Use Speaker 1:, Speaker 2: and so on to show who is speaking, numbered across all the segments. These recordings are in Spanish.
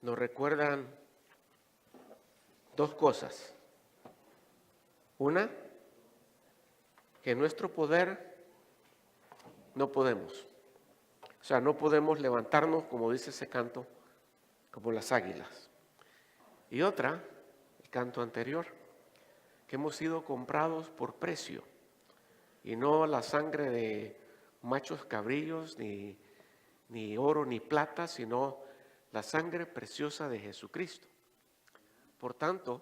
Speaker 1: nos recuerdan dos cosas. Una, que en nuestro poder no podemos. O sea, no podemos levantarnos, como dice ese canto, como las águilas. Y otra, el canto anterior, que hemos sido comprados por precio. Y no la sangre de machos cabrillos, ni oro, ni plata, sino la sangre preciosa de Jesucristo. Por tanto,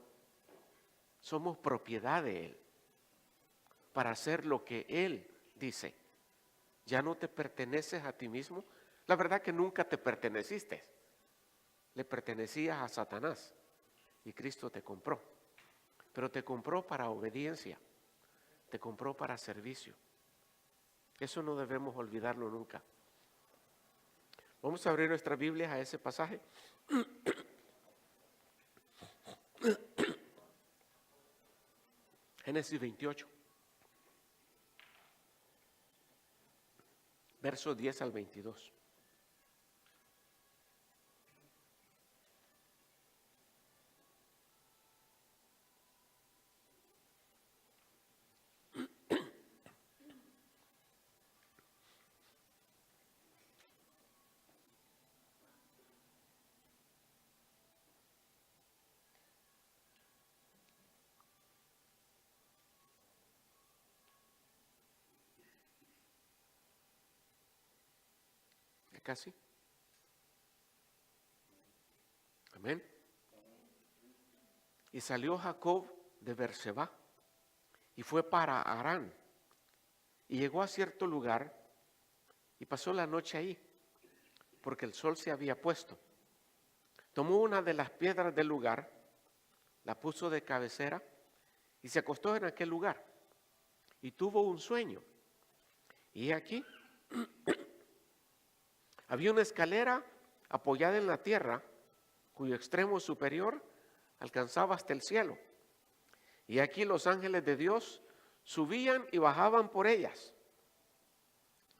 Speaker 1: somos propiedad de Él para hacer lo que Él dice. Ya no te perteneces a ti mismo. La verdad que nunca te perteneciste. Le pertenecías a Satanás y Cristo te compró. Pero te compró para obediencia, te compró para servicio. Eso no debemos olvidarlo nunca. Vamos a abrir nuestras Biblias a ese pasaje. Génesis 28, versos 10 al 22. ¿Ya casi? Amén. Y salió Jacob de Berseba y fue para Harán. Y llegó a cierto lugar y pasó la noche ahí, porque el sol se había puesto. Tomó una de las piedras del lugar, la puso de cabecera y se acostó en aquel lugar. Y tuvo un sueño. Y aquí había una escalera apoyada en la tierra, cuyo extremo superior alcanzaba hasta el cielo. Y aquí los ángeles de Dios subían y bajaban por ellas.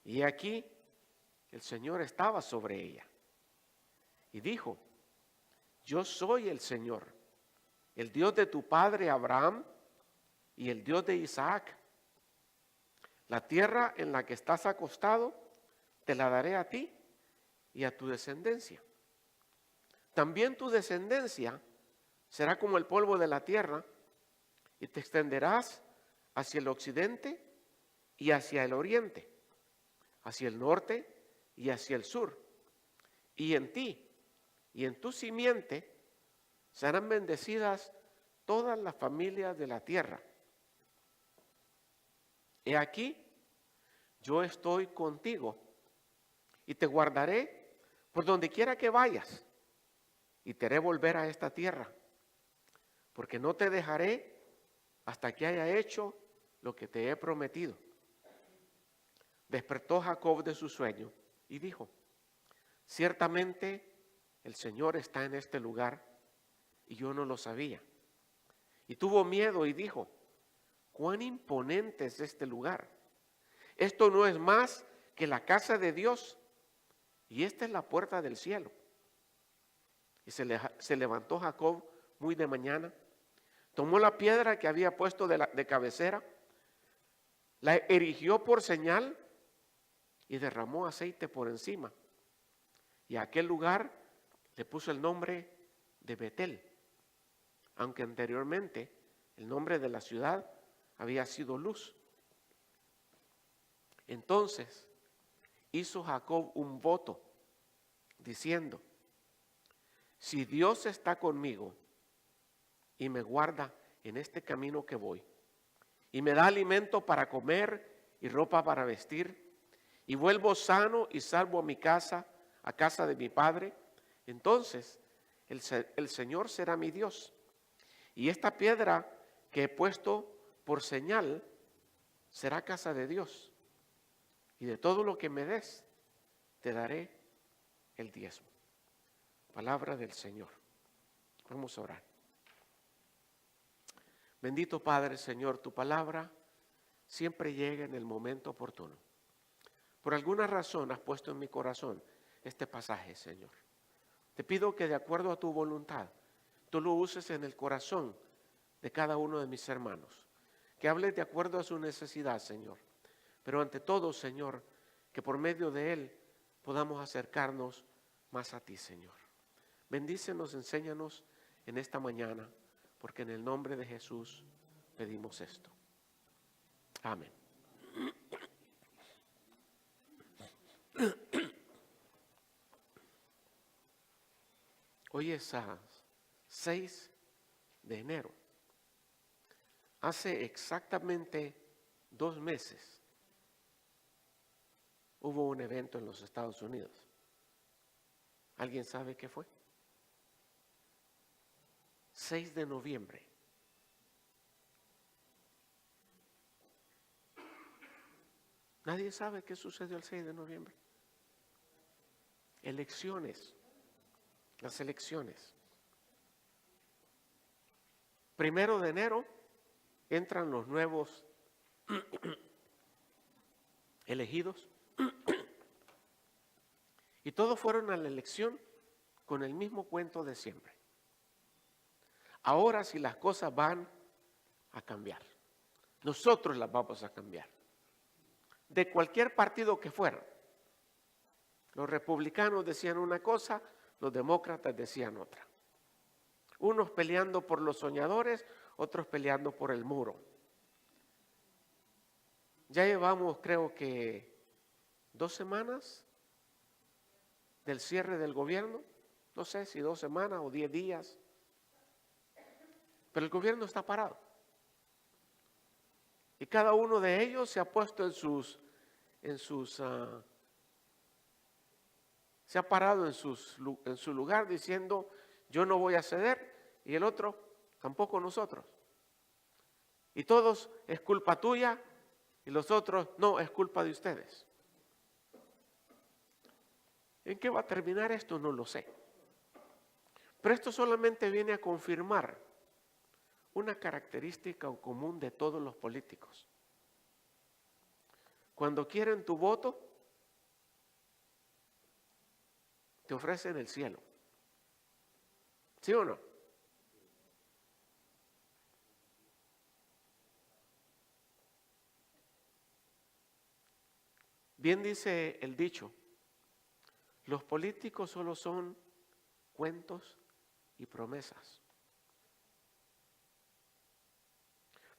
Speaker 1: Y aquí el Señor estaba sobre ella. Y dijo: yo soy el Señor, el Dios de tu padre Abraham y el Dios de Isaac. La tierra en la que estás acostado te la daré a ti y a tu descendencia. También tu descendencia será como el polvo de la tierra, y te extenderás hacia el occidente y hacia el oriente, hacia el norte y hacia el sur. Y en ti y en tu simiente serán bendecidas todas las familias de la tierra. He aquí, yo estoy contigo y te guardaré por donde quiera que vayas y te haré volver a esta tierra, porque no te dejaré hasta que haya hecho lo que te he prometido. Despertó Jacob de su sueño y dijo: ciertamente el Señor está en este lugar y yo no lo sabía. Y tuvo miedo y dijo: cuán imponente es este lugar. Esto no es más que la casa de Dios y esta es la puerta del cielo. Y se levantó Jacob muy de mañana, tomó la piedra que había puesto de cabecera, la erigió por señal y derramó aceite por encima. Y a aquel lugar le puso el nombre de Betel, aunque anteriormente el nombre de la ciudad había sido Luz. Entonces hizo Jacob un voto diciendo: si Dios está conmigo y me guarda en este camino que voy, y me da alimento para comer y ropa para vestir, y vuelvo sano y salvo a mi casa, a casa de mi padre, entonces el Señor será mi Dios. Y esta piedra que he puesto por señal será casa de Dios. Y de todo lo que me des, te daré el diezmo. Palabra del Señor. Vamos a orar. Bendito Padre, Señor, tu palabra siempre llega en el momento oportuno. Por alguna razón has puesto en mi corazón este pasaje, Señor. Te pido que de acuerdo a tu voluntad, tú lo uses en el corazón de cada uno de mis hermanos. Que hables de acuerdo a su necesidad, Señor. Pero ante todo, Señor, que por medio de él podamos acercarnos más a ti, Señor. Bendícenos, enséñanos en esta mañana, porque en el nombre de Jesús pedimos esto. Amén. Hoy es 6 de enero. Hace exactamente 2 meses hubo un evento en los Estados Unidos. ¿Alguien sabe qué fue? 6 de noviembre. ¿Nadie sabe qué sucedió el 6 de noviembre? Elecciones. Las elecciones. 1 de enero entran los nuevos elegidos y todos fueron a la elección con el mismo cuento de siempre. Ahora sí las cosas van a cambiar. Nosotros las vamos a cambiar. De cualquier partido que fuera. Los republicanos decían una cosa, los demócratas decían otra. Unos peleando por los soñadores, otros peleando por el muro. Ya llevamos, creo que 2 semanas del cierre del gobierno. No sé si 2 semanas o 10 días. Pero el gobierno está parado. Y cada uno de ellos se ha puesto se ha parado en su lugar diciendo, yo no voy a ceder, y el otro, tampoco nosotros. Y todos, es culpa tuya, y los otros, no, es culpa de ustedes. ¿En qué va a terminar esto? No lo sé. Pero esto solamente viene a confirmar una característica común de todos los políticos. Cuando quieren tu voto, te ofrecen el cielo. ¿Sí o no? Bien dice el dicho, los políticos solo son cuentos y promesas.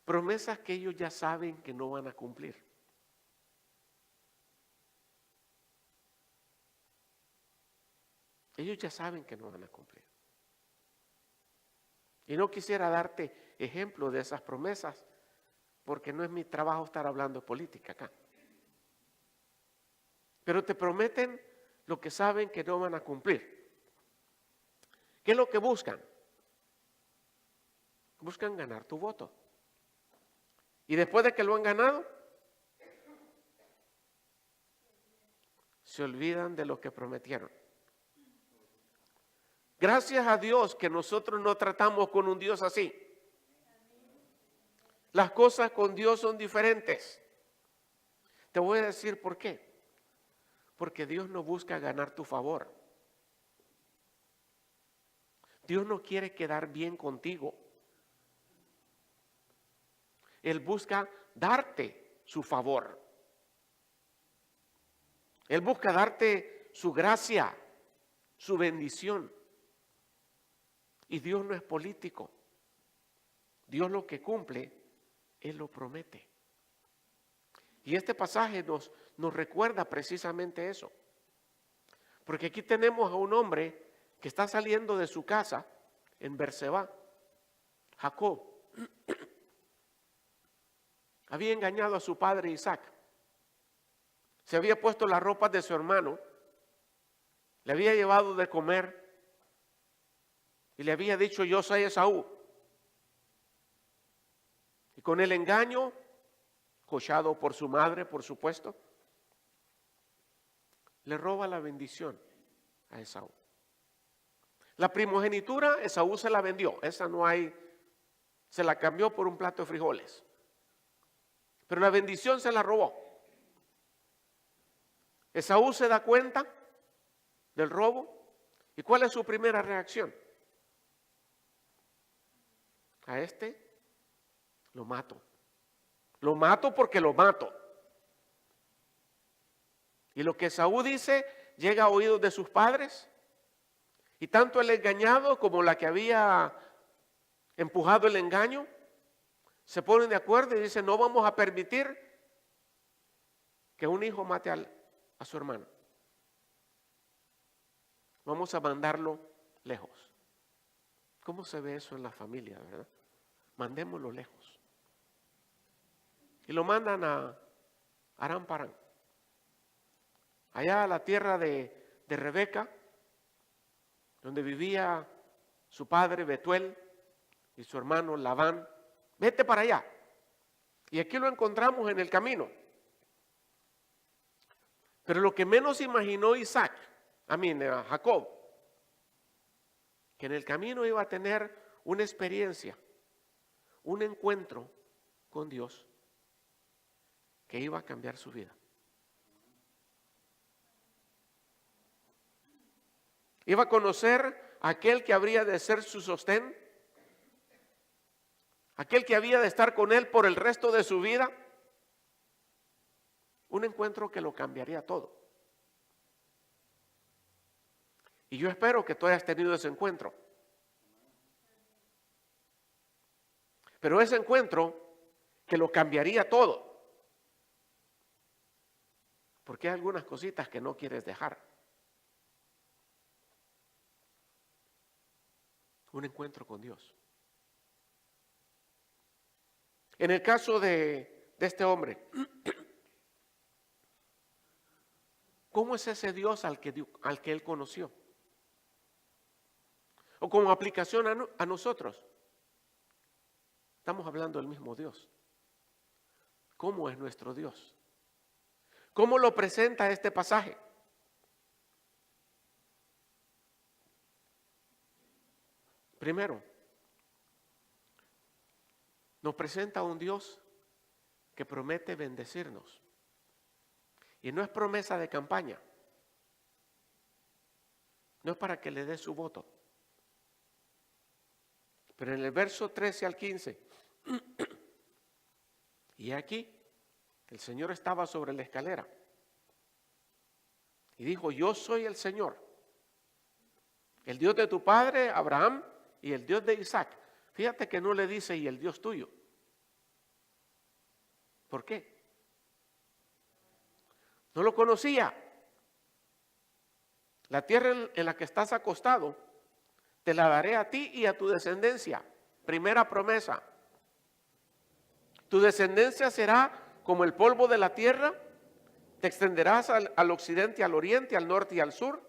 Speaker 1: Promesas que ellos ya saben que no van a cumplir. Ellos ya saben que no van a cumplir. Y no quisiera darte ejemplo de esas promesas, porque no es mi trabajo estar hablando de política acá. Pero te prometen lo que saben que no van a cumplir. ¿Qué es lo que buscan? Buscan ganar tu voto. Y después de que lo han ganado, se olvidan de lo que prometieron. Gracias a Dios que nosotros no tratamos con un Dios así. Las cosas con Dios son diferentes. Te voy a decir por qué. Porque Dios no busca ganar tu favor. Dios no quiere quedar bien contigo. Él busca darte su favor. Él busca darte su gracia, su bendición. Y Dios no es político. Dios lo que cumple, Él lo promete. Y este pasaje nos recuerda precisamente eso. Porque aquí tenemos a un hombre que está saliendo de su casa en Berseba, Jacob. Había engañado a su padre Isaac. Se había puesto las ropas de su hermano. Le había llevado de comer. Y le había dicho, yo soy Esaú. Y con el engaño, cochado por su madre, por supuesto, le roba la bendición a Esaú. La primogenitura, Esaú se la vendió. Esa no hay, se la cambió por un plato de frijoles. Pero la bendición se la robó. Esaú se da cuenta del robo ¿Y cuál es su primera reacción? A este lo mato. Lo mato porque lo mato. Y lo que Saúl dice llega a oídos de sus padres. Y tanto el engañado como la que había empujado el engaño se ponen de acuerdo y dicen: no vamos a permitir que un hijo mate a su hermano. Vamos a mandarlo lejos. ¿Cómo se ve eso en la familia, verdad? Mandémoslo lejos. Y lo mandan a Aram Parán, allá a la tierra de Rebeca, donde vivía su padre Betuel y su hermano Labán. Vete para allá. Y aquí lo encontramos en el camino. Pero lo que menos imaginó Jacob, que en el camino iba a tener una experiencia, un encuentro con Dios que iba a cambiar su vida. Iba a conocer a aquel que habría de ser su sostén, aquel que había de estar con él por el resto de su vida. Un encuentro que lo cambiaría todo. Y yo espero que tú hayas tenido ese encuentro. Pero ese encuentro que lo cambiaría todo. Porque hay algunas cositas que no quieres dejar. Un encuentro con Dios. En el caso de este hombre, ¿cómo es ese Dios al que él conoció? O como aplicación a nosotros. Estamos hablando del mismo Dios. ¿Cómo es nuestro Dios? ¿Cómo lo presenta este pasaje? Primero, nos presenta un Dios que promete bendecirnos. Y no es promesa de campaña. No es para que le dé su voto. Pero en el verso 13 al 15, y aquí el Señor estaba sobre la escalera y dijo: yo soy el Señor, el Dios de tu padre Abraham y el Dios de Isaac. Fíjate que no le dice: y el Dios tuyo. ¿Por qué? No lo conocía. La tierra en la que estás acostado te la daré a ti y a tu descendencia. Primera promesa. Tu descendencia será como el polvo de la tierra. Te extenderás al occidente, al oriente, al norte y al sur.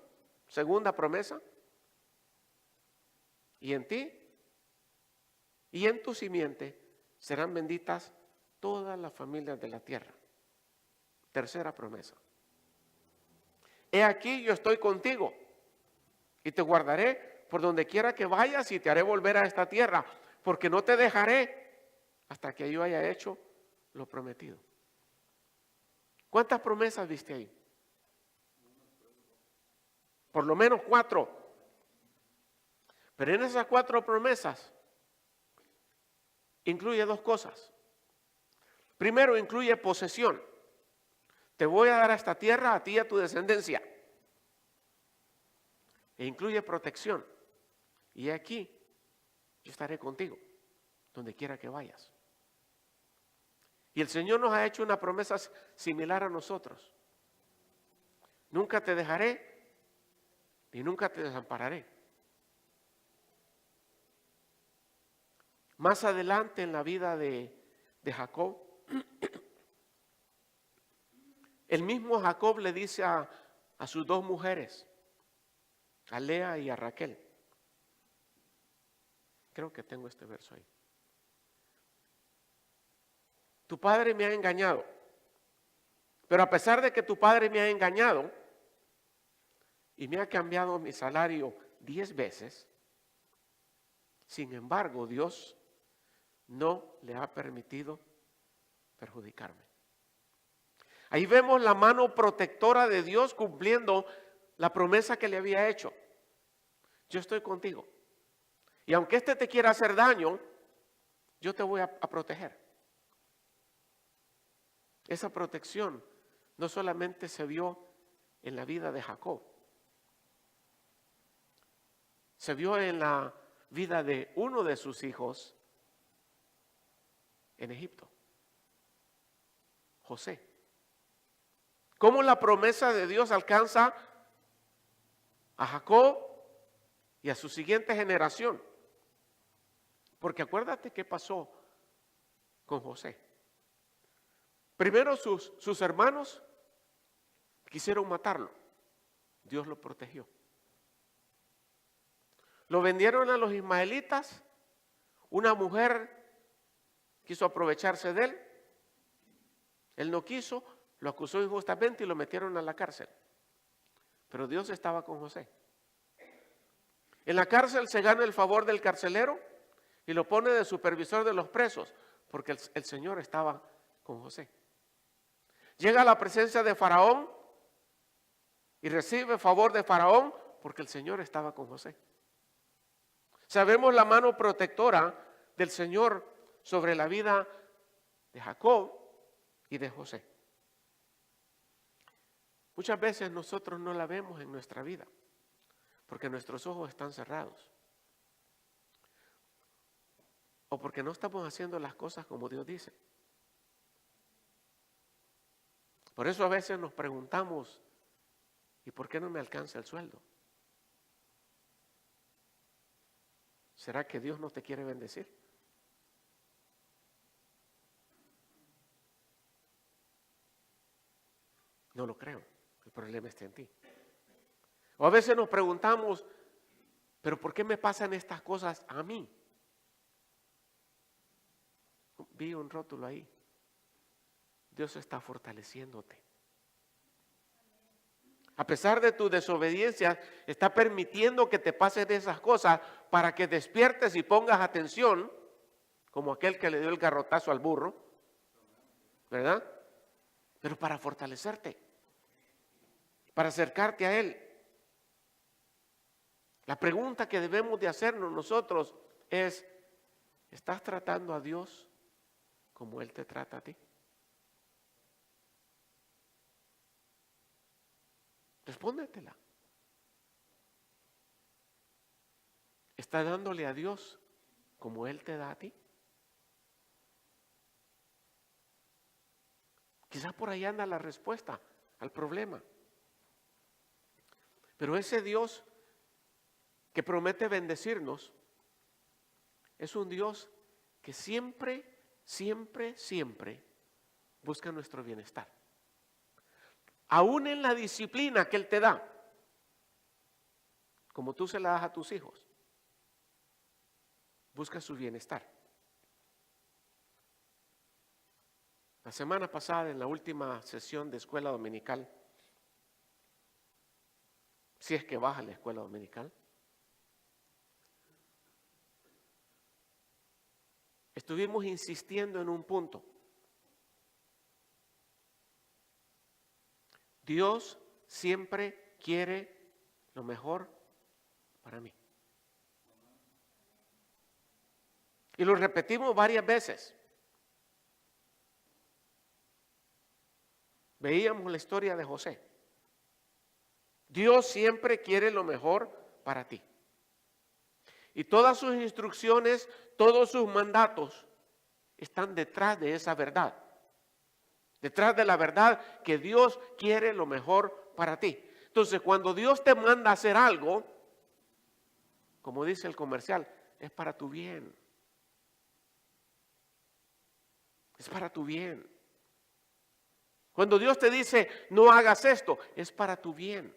Speaker 1: Segunda promesa. Y en ti y en tu simiente serán benditas todas las familias de la tierra. Tercera promesa. He aquí, yo estoy contigo y te guardaré por donde quiera que vayas y te haré volver a esta tierra, porque no te dejaré hasta que yo haya hecho lo prometido. ¿Cuántas promesas viste ahí? Por lo menos 4. Pero en esas 4 promesas incluye 2 cosas. Primero, incluye posesión. Te voy a dar a esta tierra, a ti y a tu descendencia. E incluye protección. Y aquí yo estaré contigo, donde quiera que vayas. Y el Señor nos ha hecho una promesa similar a nosotros. Nunca te dejaré, ni nunca te desampararé. Más adelante en la vida de Jacob, el mismo Jacob le dice a sus 2 mujeres, a Lea y a Raquel. Creo que tengo este verso ahí. Tu padre me ha engañado, pero a pesar de que tu padre me ha engañado y me ha cambiado mi salario 10 veces, sin embargo, Dios no le ha permitido perjudicarme. Ahí vemos la mano protectora de Dios cumpliendo la promesa que le había hecho. yo estoy contigo. Y aunque este te quiera hacer daño, yo te voy a proteger. Esa protección no solamente se vio en la vida de Jacob, se vio en la vida de uno de sus hijos en Egipto, José. Cómo la promesa de Dios alcanza a Jacob y a su siguiente generación. Porque acuérdate qué pasó con José. Primero sus hermanos quisieron matarlo. Dios lo protegió. Lo vendieron a los ismaelitas. Una mujer quiso aprovecharse de él. Él no quiso, lo acusó injustamente y lo metieron a la cárcel. Pero Dios estaba con José. En la cárcel se gana el favor del carcelero y lo pone de supervisor de los presos, porque el Señor estaba con José. Llega a la presencia de Faraón y recibe favor de Faraón, porque el Señor estaba con José. Sabemos la mano protectora del Señor sobre la vida de Jacob y de José. Muchas veces nosotros no la vemos en nuestra vida, porque nuestros ojos están cerrados. O porque no estamos haciendo las cosas como Dios dice. Por eso a veces nos preguntamos, ¿y por qué no me alcanza el sueldo? ¿Será que Dios no te quiere bendecir? No lo creo. El problema está en ti. O a veces nos preguntamos, ¿pero por qué me pasan estas cosas a mí? Vi un rótulo ahí. Dios está fortaleciéndote. A pesar de tu desobediencia, está permitiendo que te pasen esas cosas para que despiertes y pongas atención, como aquel que le dio el garrotazo al burro, ¿verdad? Pero para fortalecerte, para acercarte a Él. La pregunta que debemos de hacernos nosotros es, ¿estás tratando a Dios como Él te trata a ti? Respóndetela. ¿Estás dándole a Dios como Él te da a ti? Quizás por ahí anda la respuesta al problema. Pero ese Dios que promete bendecirnos es un Dios que siempre busca nuestro bienestar. Aún en la disciplina que Él te da, como tú se la das a tus hijos, busca su bienestar. La semana pasada, en la última sesión de escuela dominical, si es que vas a la escuela dominical, estuvimos insistiendo en un punto. Dios siempre quiere lo mejor para mí. Y lo repetimos varias veces. Veíamos la historia de José. Dios siempre quiere lo mejor para ti. Y todas sus instrucciones, todos sus mandatos están detrás de esa verdad. Detrás de la verdad que Dios quiere lo mejor para ti. Entonces, cuando Dios te manda a hacer algo, como dice el comercial, es para tu bien. Es para tu bien. Cuando Dios te dice, no hagas esto, es para tu bien.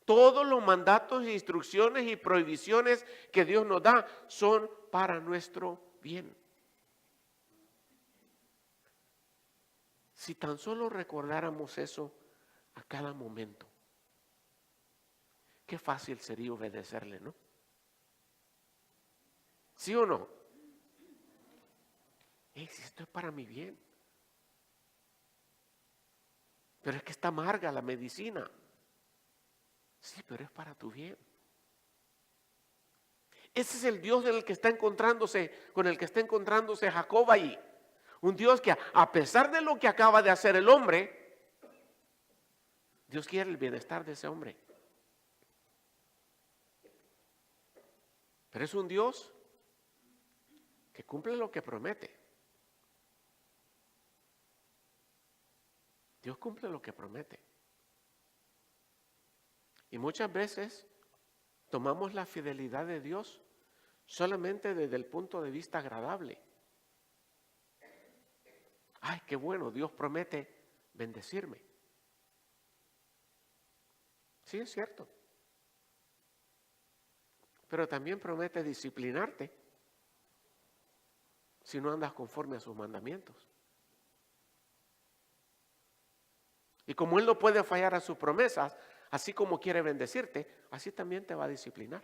Speaker 1: Todos los mandatos, instrucciones y prohibiciones que Dios nos da son para nuestro bien. Si tan solo recordáramos eso a cada momento, qué fácil sería obedecerle, ¿no? ¿Sí o no? Si esto es para mi bien. Pero es que está amarga la medicina. Sí, pero es para tu bien. Ese es el Dios con el que está encontrándose Jacob ahí. Un Dios que a pesar de lo que acaba de hacer el hombre, Dios quiere el bienestar de ese hombre. Pero es un Dios que cumple lo que promete. Dios cumple lo que promete. Y muchas veces tomamos la fidelidad de Dios solamente desde el punto de vista agradable. Ay, qué bueno, Dios promete bendecirme. Sí, es cierto. Pero también promete disciplinarte si no andas conforme a sus mandamientos. Y como Él no puede fallar a sus promesas, así como quiere bendecirte, así también te va a disciplinar.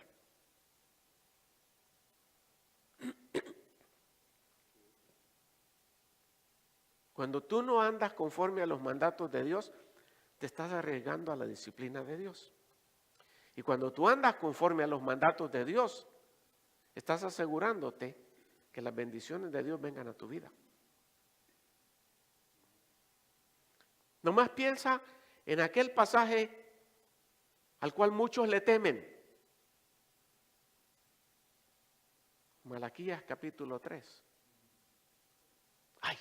Speaker 1: Cuando tú no andas conforme a los mandatos de Dios, te estás arriesgando a la disciplina de Dios. Y cuando tú andas conforme a los mandatos de Dios, estás asegurándote que las bendiciones de Dios vengan a tu vida. Nomás piensa en aquel pasaje al cual muchos le temen. Malaquías capítulo 3. Ay,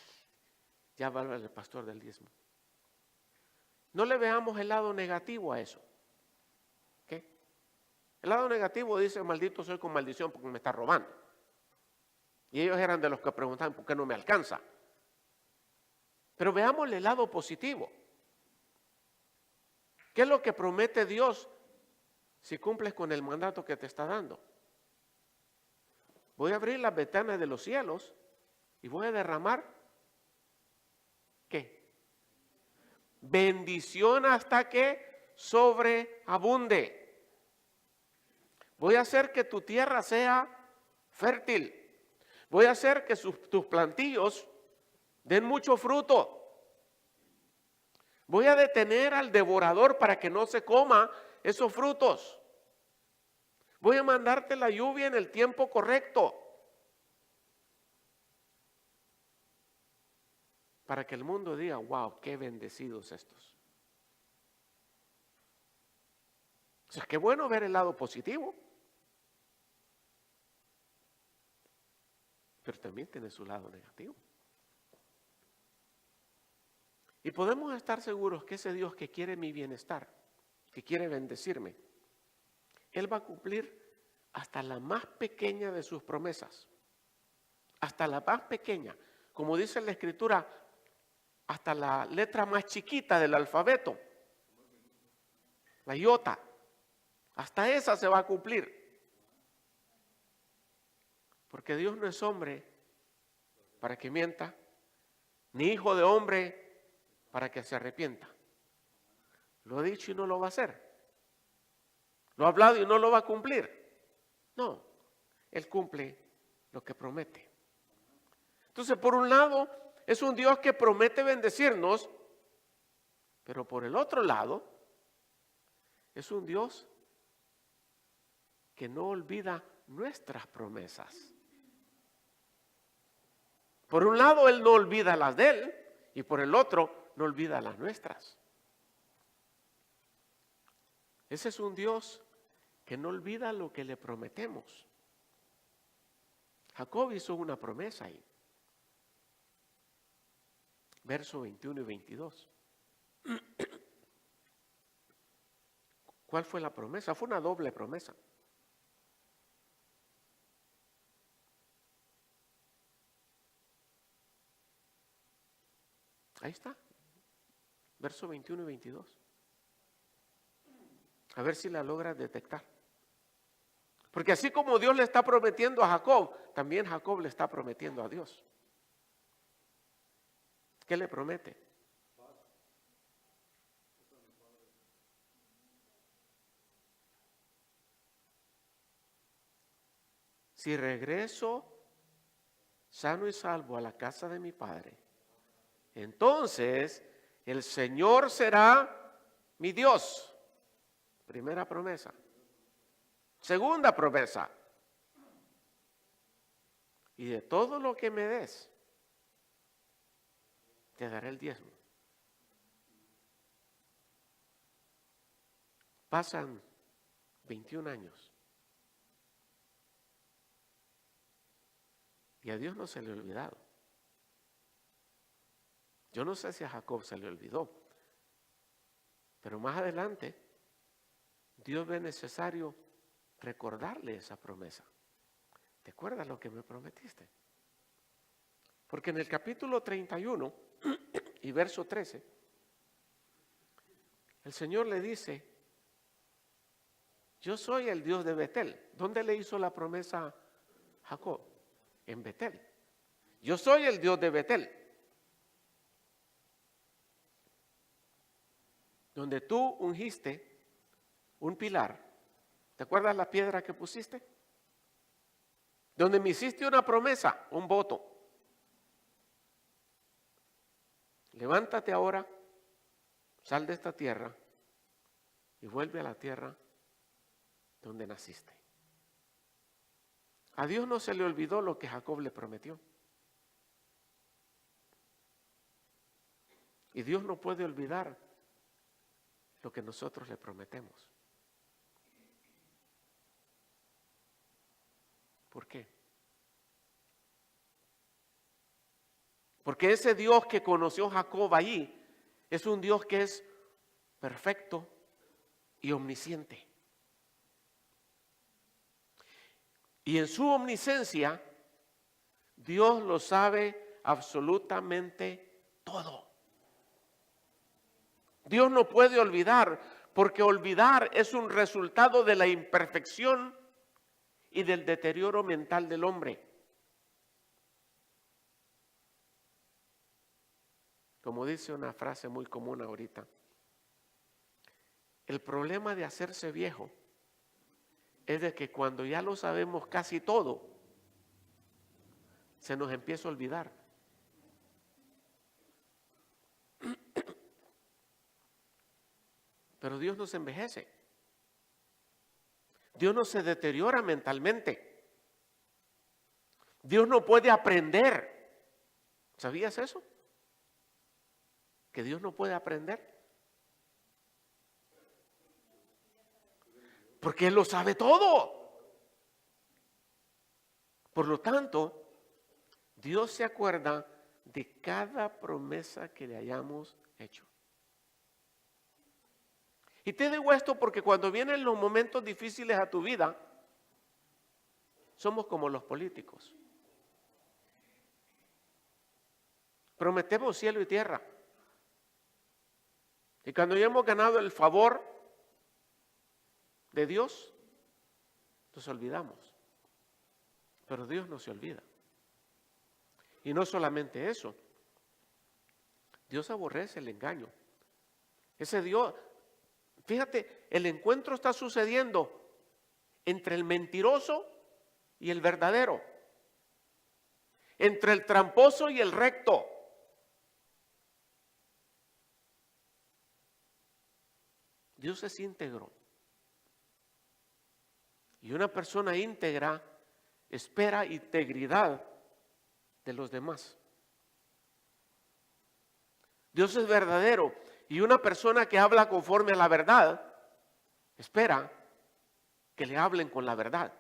Speaker 1: ya va el pastor del diezmo. No le veamos el lado negativo a eso. ¿Qué? El lado negativo dice, maldito soy con maldición porque me está robando. Y ellos eran de los que preguntaban, ¿por qué no me alcanza? Pero veámosle el lado positivo. ¿Qué es lo que promete Dios si cumples con el mandato que te está dando? Voy a abrir las ventanas de los cielos y voy a derramar, ¿qué? Bendición hasta que sobreabunde. Voy a hacer que tu tierra sea fértil. Voy a hacer que tus plantillos den mucho fruto. Voy a detener al devorador para que no se coma esos frutos. Voy a mandarte la lluvia en el tiempo correcto. Para que el mundo diga, wow, qué bendecidos estos. O sea, qué bueno ver el lado positivo. Pero también tiene su lado negativo. Y podemos estar seguros que ese Dios que quiere mi bienestar, que quiere bendecirme, Él va a cumplir hasta la más pequeña de sus promesas. Hasta la más pequeña. Como dice la Escritura, hasta la letra más chiquita del alfabeto. La iota. Hasta esa se va a cumplir. Porque Dios no es hombre para que mienta, ni hijo de hombre para que se arrepienta. Lo ha dicho y no lo va a hacer. Lo ha hablado y no lo va a cumplir. No, Él cumple lo que promete. Entonces, por un lado, es un Dios que promete bendecirnos, pero por el otro lado, es un Dios que no olvida nuestras promesas. Por un lado, Él no olvida las de Él, y por el otro, no olvida las nuestras. Ese es un Dios que no olvida lo que le prometemos. Jacob hizo una promesa ahí. Verso 21 y 22. ¿Cuál fue la promesa? Fue una doble promesa. Ahí está. Verso 21 y 22. A ver si la logras detectar. Porque así como Dios le está prometiendo a Jacob, también Jacob le está prometiendo a Dios. ¿Qué le promete? Si regreso sano y salvo a la casa de mi padre, entonces el Señor será mi Dios. Primera promesa. Segunda promesa. y de todo lo que me des, te daré el diezmo. Pasan 21 años y a Dios no se le ha olvidado. Yo no sé si a Jacob se le olvidó, pero más adelante Dios ve necesario recordarle esa promesa. ¿Te acuerdas lo que me prometiste? Porque en el capítulo 31 y verso 13, el Señor le dice: yo soy el Dios de Betel. ¿Dónde le hizo la promesa a Jacob? En Betel. Yo soy el Dios de Betel, donde tú ungiste un pilar. ¿Te acuerdas la piedra que pusiste? Donde me hiciste una promesa, un voto. Levántate ahora, sal de esta tierra y vuelve a la tierra donde naciste. A Dios no se le olvidó lo que Jacob le prometió. Y Dios no puede olvidar lo que nosotros le prometemos. ¿Por qué? Porque ese Dios que conoció Jacob allí es un Dios que es perfecto y omnisciente. Y en su omnisciencia, Dios lo sabe absolutamente todo. Dios no puede olvidar, porque olvidar es un resultado de la imperfección y del deterioro mental del hombre. Como dice una frase muy común ahorita, el problema de hacerse viejo es de que cuando ya lo sabemos casi todo, se nos empieza a olvidar. Pero Dios no se envejece. Dios no se deteriora mentalmente. Dios no puede aprender. ¿Sabías eso? Que Dios no puede aprender. Porque Él lo sabe todo. Por lo tanto, Dios se acuerda de cada promesa que le hayamos hecho. Y te digo esto porque cuando vienen los momentos difíciles a tu vida, somos como los políticos. Prometemos cielo y tierra. Y cuando ya hemos ganado el favor de Dios, nos olvidamos. Pero Dios no se olvida. Y no solamente eso. Dios aborrece el engaño. Ese Dios, fíjate, el encuentro está sucediendo entre el mentiroso y el verdadero. Entre el tramposo y el recto. Dios es íntegro. Y una persona íntegra espera integridad de los demás. Dios es verdadero y una persona que habla conforme a la verdad espera que le hablen con la verdad.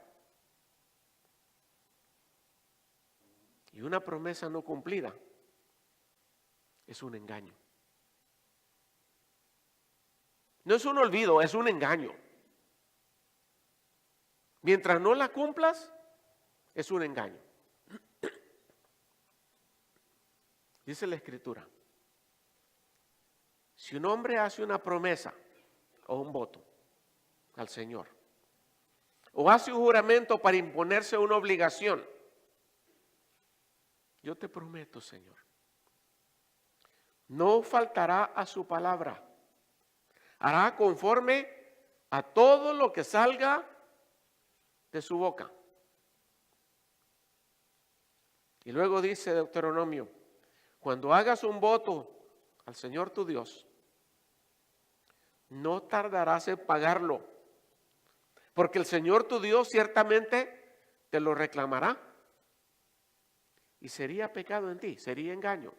Speaker 1: Y una promesa no cumplida es un engaño. No es un olvido, es un engaño. Mientras no la cumplas, es un engaño. Dice la Escritura, si un hombre hace una promesa o un voto al Señor, o hace un juramento para imponerse una obligación, yo te prometo, Señor, no faltará a su palabra, hará conforme a todo lo que salga de su boca. Y luego dice Deuteronomio, cuando hagas un voto al Señor tu Dios, no tardarás en pagarlo, porque el Señor tu Dios ciertamente te lo reclamará y sería pecado en ti, sería engaño.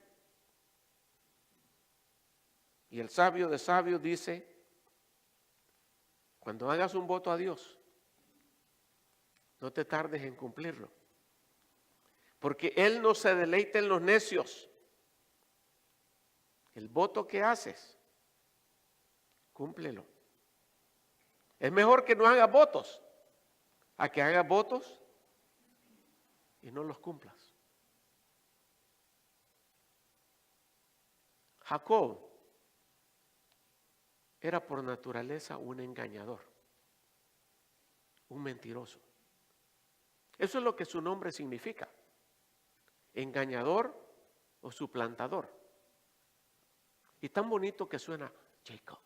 Speaker 1: Y el sabio de sabios dice, cuando hagas un voto a Dios, no te tardes en cumplirlo. Porque Él no se deleita en los necios. El voto que haces, cúmplelo. Es mejor que no hagas votos, a que hagas votos y no los cumplas. Jacob era por naturaleza un engañador, un mentiroso. Eso es lo que su nombre significa, engañador o suplantador. Y tan bonito que suena Jacob.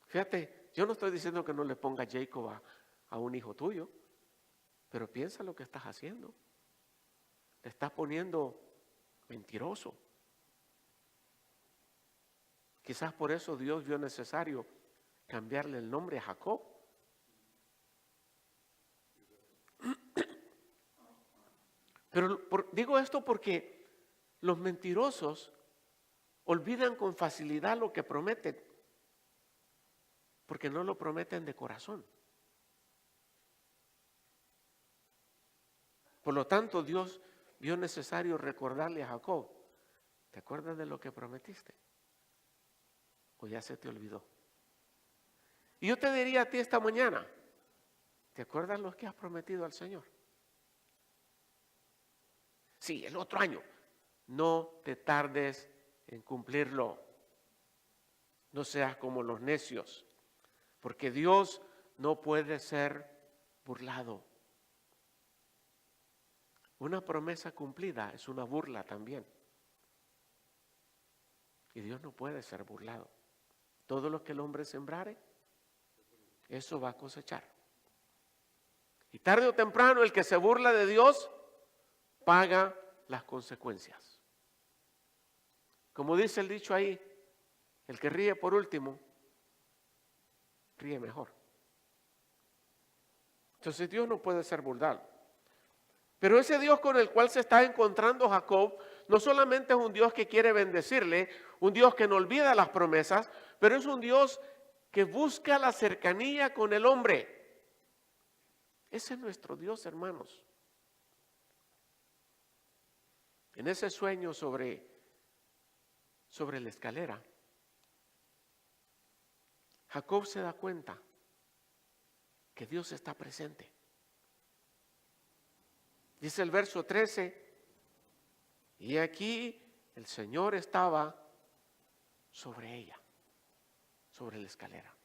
Speaker 1: Fíjate, yo no estoy diciendo que no le ponga Jacob a un hijo tuyo, pero piensa lo que estás haciendo. Le estás poniendo mentiroso. Quizás por eso Dios vio necesario cambiarle el nombre a Jacob. Pero digo esto porque los mentirosos olvidan con facilidad lo que prometen, porque no lo prometen de corazón. Por lo tanto, Dios vio necesario recordarle a Jacob, ¿te acuerdas de lo que prometiste? ¿O ya se te olvidó? Y yo te diría a ti esta mañana, ¿te acuerdas lo que has prometido al Señor? Sí, el otro año. No te tardes en cumplirlo. No seas como los necios, porque Dios no puede ser burlado. Una promesa cumplida es una burla también. Y Dios no puede ser burlado. Todo lo que el hombre sembrare, eso va a cosechar. Y tarde o temprano el que se burla de Dios paga las consecuencias. Como dice el dicho ahí, el que ríe por último, ríe mejor. Entonces Dios no puede ser burlado. Pero ese Dios con el cual se está encontrando Jacob, no solamente es un Dios que quiere bendecirle, un Dios que no olvida las promesas, pero es un Dios que busca la cercanía con el hombre. Ese es nuestro Dios, hermanos. En ese sueño sobre la escalera, Jacob se da cuenta que Dios está presente. Dice el verso 13, y aquí el Señor estaba sobre ella, sobre la escalera.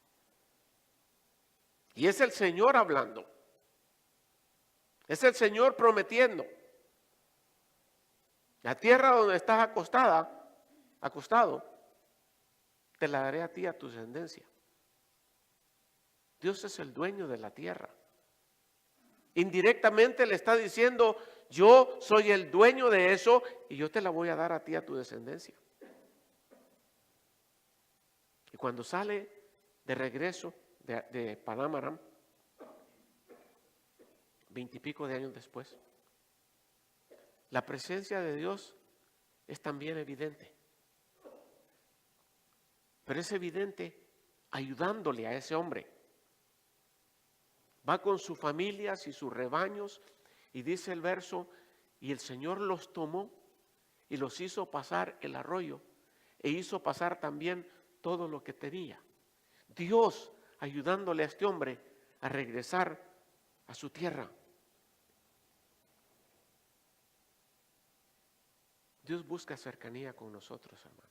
Speaker 1: Y es el Señor hablando. Es el Señor prometiendo. La tierra donde estás acostado, te la daré a ti, a tu descendencia. Dios es el dueño de la tierra. Indirectamente le está diciendo, yo soy el dueño de eso y yo te la voy a dar a ti, a tu descendencia. Y cuando sale de regreso de Padán Aram, 20 y pico de años después, la presencia de Dios es también evidente. Pero es evidente ayudándole a ese hombre. Va con sus familias y sus rebaños y dice el verso, y el Señor los tomó y los hizo pasar el arroyo e hizo pasar también todo lo que tenía. Dios ayudándole a este hombre a regresar a su tierra. Dios busca cercanía con nosotros, hermanos.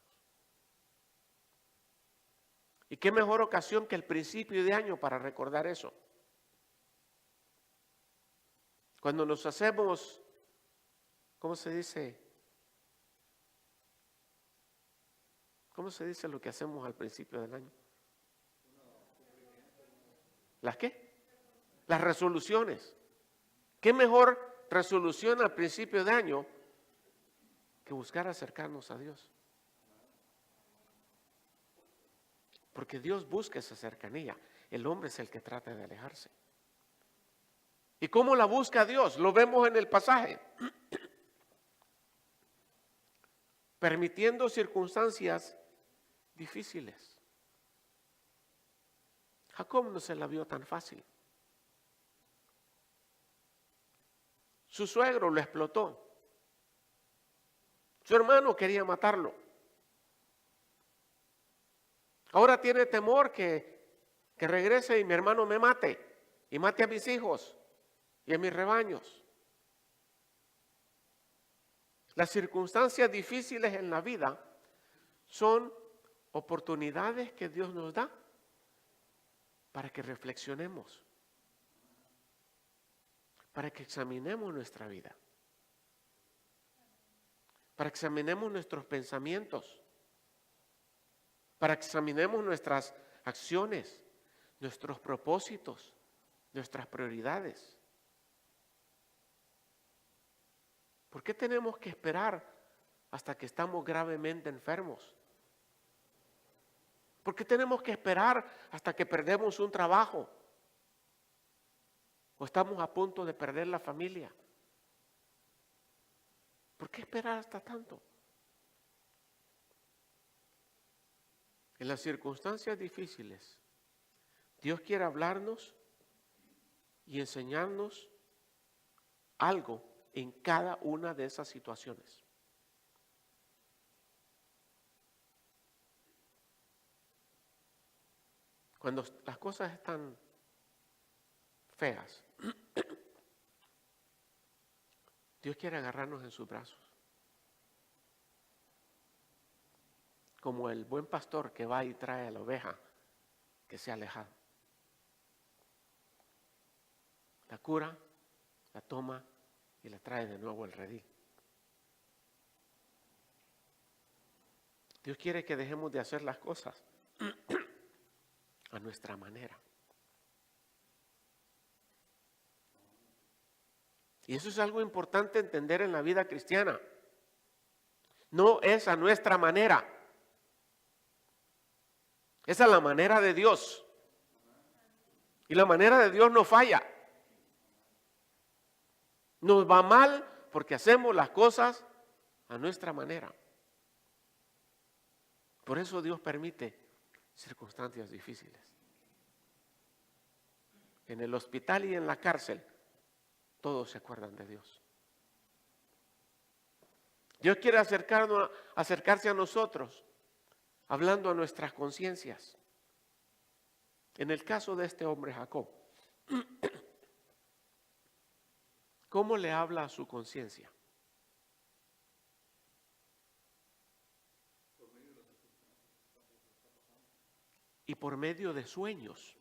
Speaker 1: ¿Y qué mejor ocasión que el principio de año para recordar eso? Cuando nos hacemos, ¿cómo se dice? ¿Cómo se dice lo que hacemos al principio del año? ¿Las qué? Las resoluciones. ¿Qué mejor resolución al principio de año que buscar acercarnos a Dios? Porque Dios busca esa cercanía. El hombre es el que trata de alejarse. ¿Y cómo la busca Dios? Lo vemos en el pasaje. Permitiendo circunstancias difíciles. Jacob no se la vio tan fácil. Su suegro lo explotó. Su hermano quería matarlo. Ahora tiene temor que regrese y mi hermano me mate y mate a mis hijos y a mis rebaños. Las circunstancias difíciles en la vida son oportunidades que Dios nos da para que reflexionemos, para que examinemos nuestra vida, para que examinemos nuestros pensamientos, para que examinemos nuestras acciones, nuestros propósitos, nuestras prioridades. ¿Por qué tenemos que esperar hasta que estamos gravemente enfermos? ¿Por qué tenemos que esperar hasta que perdemos un trabajo? ¿O estamos a punto de perder la familia? ¿Por qué esperar hasta tanto? En las circunstancias difíciles, Dios quiere hablarnos y enseñarnos algo en cada una de esas situaciones. Cuando las cosas están feas, Dios quiere agarrarnos en sus brazos. Como el buen pastor que va y trae a la oveja que se ha alejado. La cura, la toma y la trae de nuevo al redil. Dios quiere que dejemos de hacer las cosas a nuestra manera. Y eso es algo importante entender en la vida cristiana. No es a nuestra manera. Esa es la manera de Dios. Y la manera de Dios no falla. Nos va mal porque hacemos las cosas a nuestra manera. Por eso Dios permite circunstancias difíciles. En el hospital y en la cárcel, todos se acuerdan de Dios. Dios quiere acercarse a nosotros, hablando a nuestras conciencias. En el caso de este hombre Jacob, ¿cómo le habla a su conciencia? Y por medio de sueños.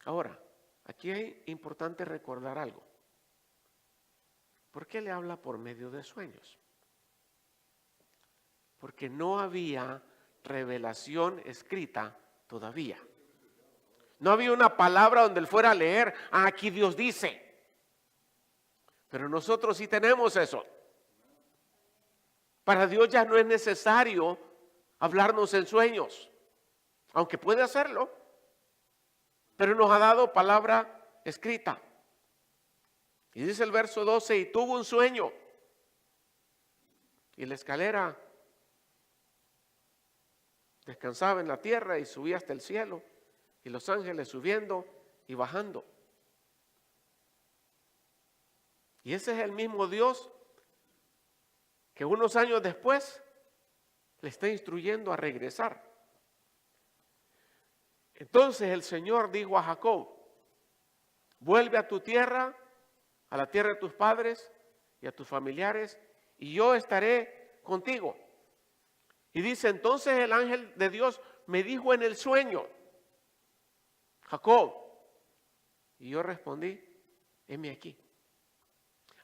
Speaker 1: Ahora, aquí es importante recordar algo. ¿Por qué le habla por medio de sueños? Porque no había revelación escrita todavía. No había una palabra donde él fuera a leer, aquí Dios dice. Pero nosotros sí tenemos eso. Para Dios ya no es necesario hablarnos en sueños, aunque puede hacerlo, pero nos ha dado palabra escrita. Y dice el verso 12, y tuvo un sueño, y la escalera descansaba en la tierra y subía hasta el cielo, y los ángeles subiendo y bajando. Y ese es el mismo Dios que unos años después le está instruyendo a regresar. Entonces el Señor dijo a Jacob, vuelve a tu tierra, a la tierra de tus padres y a tus familiares, y yo estaré contigo. Y dice, entonces el ángel de Dios me dijo en el sueño, Jacob, y yo respondí, heme aquí.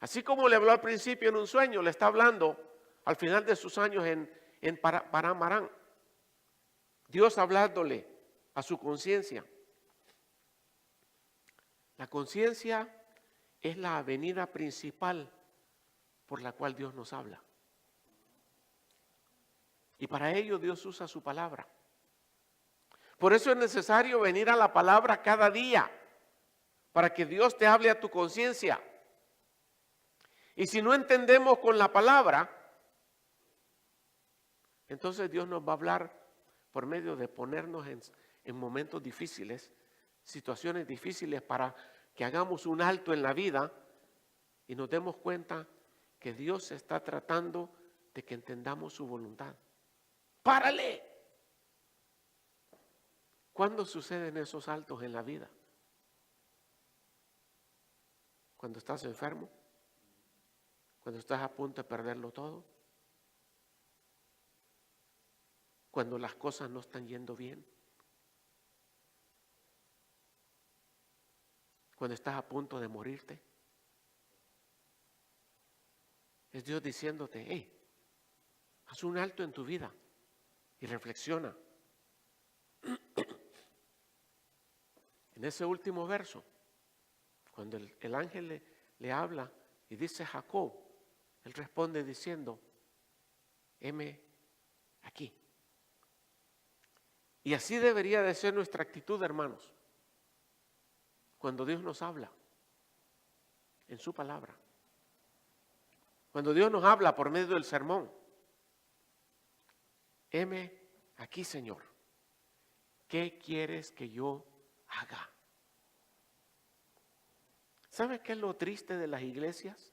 Speaker 1: Así como le habló al principio en un sueño, le está hablando al final de sus años en Paran Aram. Dios hablándole a su conciencia. La conciencia es la avenida principal por la cual Dios nos habla. Y para ello Dios usa su palabra. Por eso es necesario venir a la palabra cada día, para que Dios te hable a tu conciencia. Y si no entendemos con la palabra, entonces Dios nos va a hablar por medio de ponernos en momentos difíciles, situaciones difíciles, para que hagamos un alto en la vida y nos demos cuenta que Dios está tratando de que entendamos su voluntad. ¡Párale! ¿Cuándo suceden esos altos en la vida? ¿Cuando estás enfermo? ¿Cuando estás a punto de perderlo todo? ¿Cuando las cosas no están yendo bien? ¿Cuando estás a punto de morirte? Es Dios diciéndote, hey, haz un alto en tu vida y reflexiona. En ese último verso, cuando el ángel le habla y dice Jacob, él responde diciendo, heme aquí. Y así debería de ser nuestra actitud, hermanos, cuando Dios nos habla en su palabra. Cuando Dios nos habla por medio del sermón, heme aquí, Señor. ¿Qué quieres que yo haga? ¿Sabes qué es lo triste de las iglesias?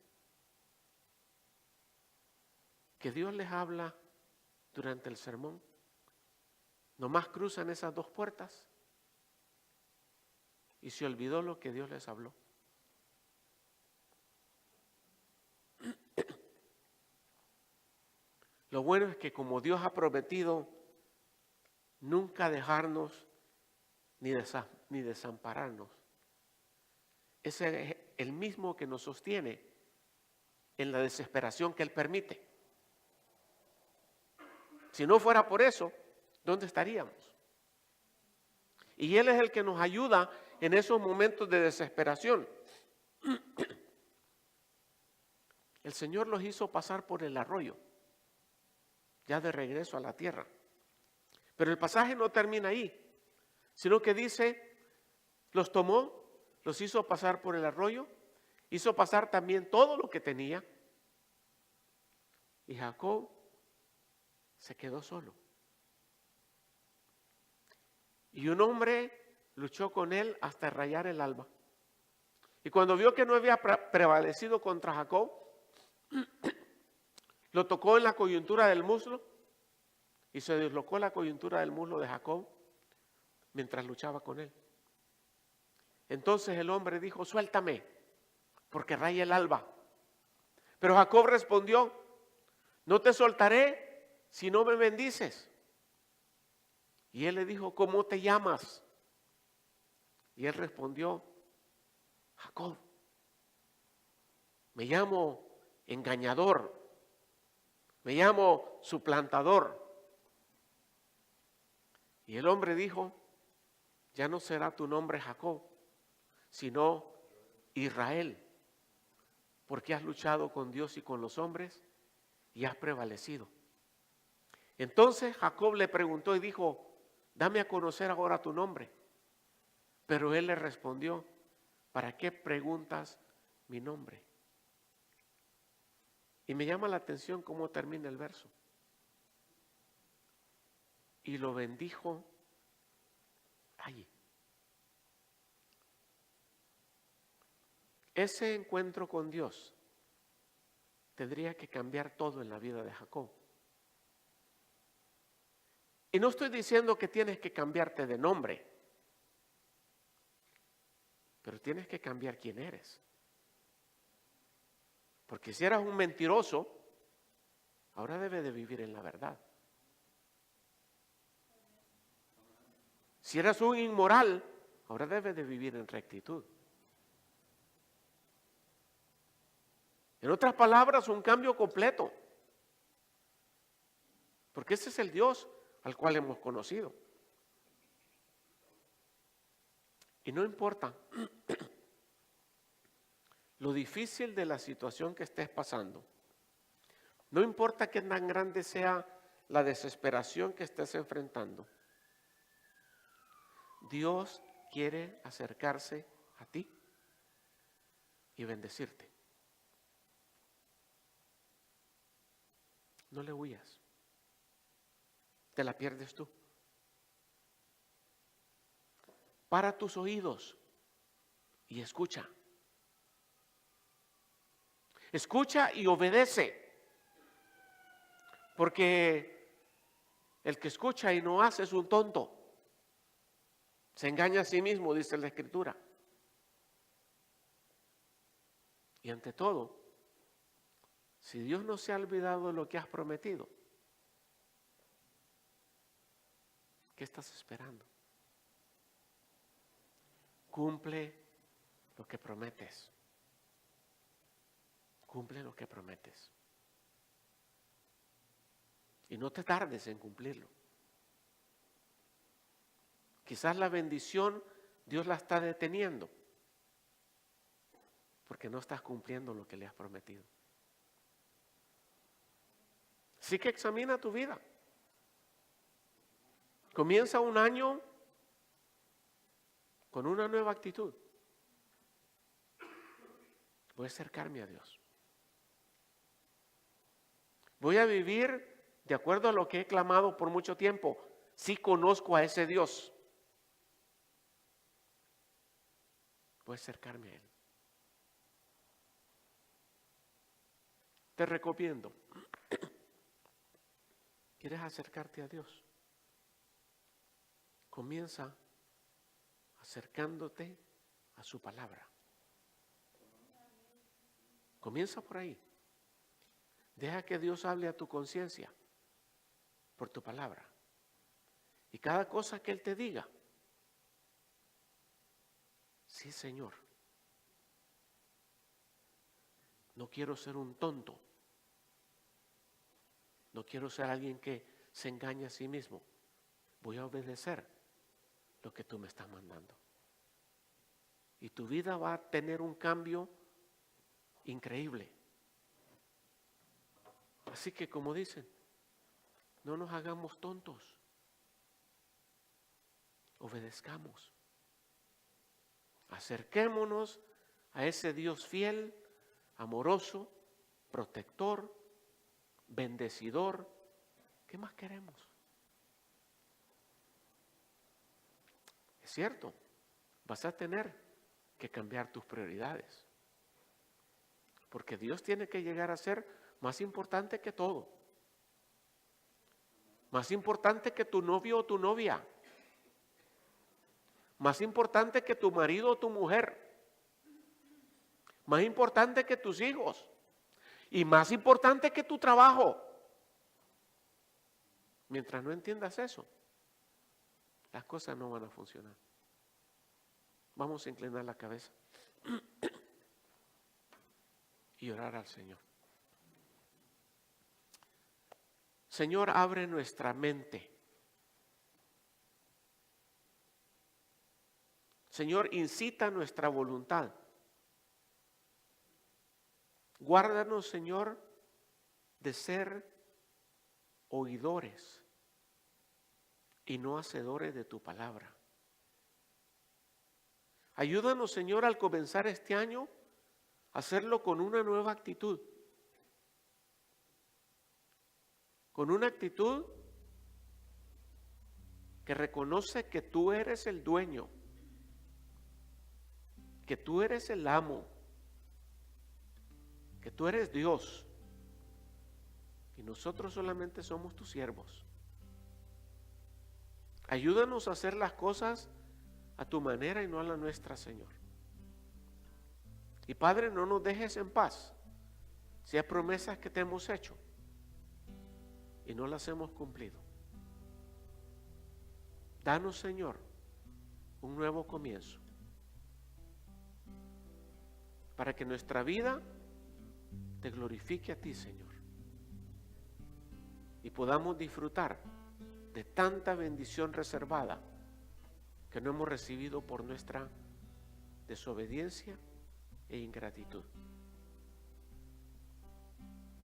Speaker 1: Que Dios les habla durante el sermón. Nomás cruzan esas dos puertas y se olvidó lo que Dios les habló. Lo bueno es que como Dios ha prometido nunca dejarnos ni desampararnos, ese es el mismo que nos sostiene en la desesperación que Él permite. Si no fuera por eso, ¿dónde estaríamos? Y Él es el que nos ayuda en esos momentos de desesperación. El Señor los hizo pasar por el arroyo, ya de regreso a la tierra. Pero el pasaje no termina ahí, sino que dice, los tomó, los hizo pasar por el arroyo, hizo pasar también todo lo que tenía, y Jacob se quedó solo. Y un hombre luchó con él hasta rayar el alba. Y cuando vio que no había prevalecido contra Jacob, lo tocó en la coyuntura del muslo y se dislocó la coyuntura del muslo de Jacob mientras luchaba con él. Entonces el hombre dijo, suéltame, porque raya el alba. Pero Jacob respondió, no te soltaré si no me bendices. Y él le dijo, ¿cómo te llamas? Y él respondió, Jacob. Me llamo engañador, me llamo suplantador. Y el hombre dijo, ya no será tu nombre Jacob, sino Israel, porque has luchado con Dios y con los hombres y has prevalecido. Entonces Jacob le preguntó y dijo, dame a conocer ahora tu nombre. Pero él le respondió, ¿para qué preguntas mi nombre? Y me llama la atención cómo termina el verso. Y lo bendijo allí. Ese encuentro con Dios tendría que cambiar todo en la vida de Jacob. Y no estoy diciendo que tienes que cambiarte de nombre, pero tienes que cambiar quién eres. Porque si eras un mentiroso, ahora debes de vivir en la verdad. Si eras un inmoral, ahora debes de vivir en rectitud. En otras palabras, un cambio completo. Porque ese es el Dios al cual hemos conocido. Y no importa lo difícil de la situación que estés pasando. No importa qué tan grande sea la desesperación que estés enfrentando. Dios quiere acercarse a ti y bendecirte. No le huyas. Te la pierdes tú. Para tus oídos y escucha. Escucha y obedece. Porque el que escucha y no hace es un tonto. Se engaña a sí mismo, dice la Escritura. Y ante todo, si Dios no se ha olvidado de lo que has prometido, ¿qué estás esperando? Cumple lo que prometes. Cumple lo que prometes. Y no te tardes en cumplirlo. Quizás la bendición Dios la está deteniendo porque no estás cumpliendo lo que le has prometido. Así que examina tu vida. Comienza un año con una nueva actitud. Voy a acercarme a Dios. Voy a vivir de acuerdo a lo que he clamado por mucho tiempo. Sí conozco a ese Dios. Voy a acercarme a Él. Te recomiendo. ¿Quieres acercarte a Dios? Comienza acercándote a su palabra. Comienza por ahí. Deja que Dios hable a tu conciencia por tu palabra. Y cada cosa que Él te diga, sí, Señor, no quiero ser un tonto. No quiero ser alguien que se engaña a sí mismo. Voy a obedecer lo que tú me estás mandando. Y tu vida va a tener un cambio increíble. Así que, como dicen, no nos hagamos tontos. Obedezcamos. Acerquémonos a ese Dios fiel, amoroso, protector, bendecidor. ¿Qué más queremos? Es cierto, vas a tener que cambiar tus prioridades. Porque Dios tiene que llegar a ser más importante que todo. Más importante que tu novio o tu novia. Más importante que tu marido o tu mujer. Más importante que tus hijos. Y más importante que tu trabajo. Mientras no entiendas eso, las cosas no van a funcionar. Vamos a inclinar la cabeza y orar al Señor. Señor, abre nuestra mente. Señor, incita nuestra voluntad. Guárdanos, Señor, de ser oidores y no hacedores de tu palabra. Ayúdanos, Señor, al comenzar este año, a hacerlo con una nueva actitud. Con una actitud que reconoce que tú eres el dueño, que tú eres el amo, que tú eres Dios y nosotros solamente somos tus siervos. Ayúdanos a hacer las cosas a tu manera y no a la nuestra, Señor. Y Padre, no nos dejes en paz si hay promesas que te hemos hecho y no las hemos cumplido. Danos, Señor, un nuevo comienzo para que nuestra vida te glorifique a ti, Señor, y podamos disfrutar de tanta bendición reservada que no hemos recibido por nuestra desobediencia e ingratitud.